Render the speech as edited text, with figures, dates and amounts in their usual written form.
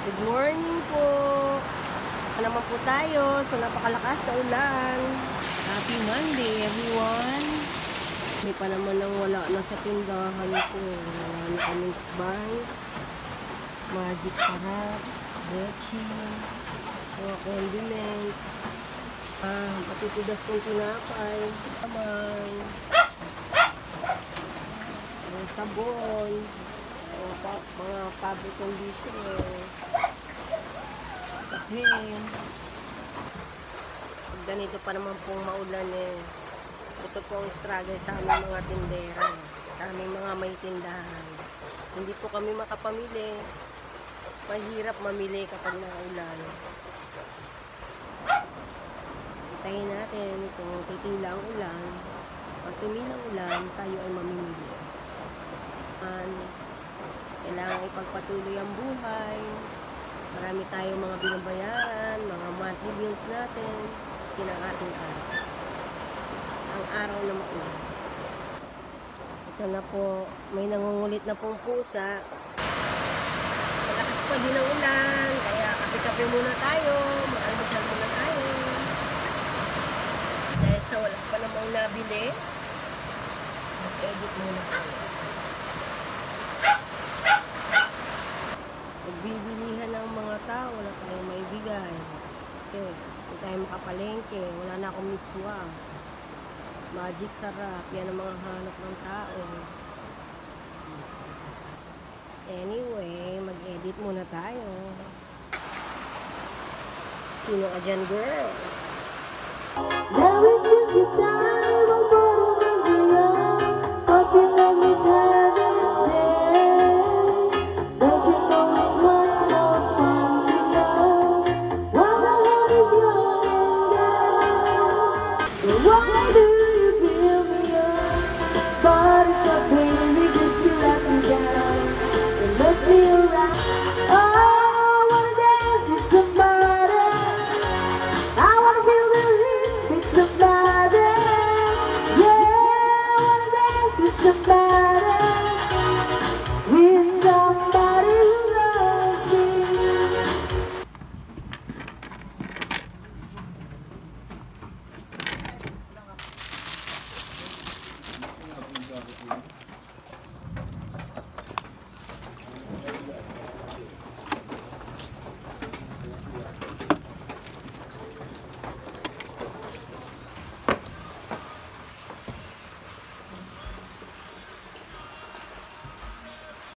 Good morning po. Naman po tayo sa napakalakas na ulan. Happy Monday everyone. May pa naman nang wala na sa tindahan ko. Wala na kaming buns, Magic Sarap, Bechi, mga condiments, patitidas kong tinapay, kamay, mga sabon, mga fabric conditioner, kape. Ganito pa naman pong maulan eh. Ito po ang struggle sa aming mga tindera, sa aming mga may tindahan. Hindi po kami makapamili. Mahirap mamili kapag naulan. Hintayin natin kung titila ang ulan. Pag tumila ang ulan, tayo ay mamimili. Kailangan ipagpatuloy ang buhay. Marami tayong mga binabayaran, mga monthly bills natin. Yun ang ating araw. Ang araw na maulan. Ito na po, may nangungulit na pong pusa. Malakas pa din ang ulan, kaya kape-kape muna tayo, mag-almusal muna tayo. Dahil sa wala pa namang nabili, mag-edit muna tayo. Nagbibilihan ng mga tao, wala tayong maibigay. Kasi hindi tayo makapalengke, wala na akong miswa. Magic Sarap, yan ang mga hanap ng tao. Anyway, mag-edit muna tayo. Sino ka dyan, girl? That was just the time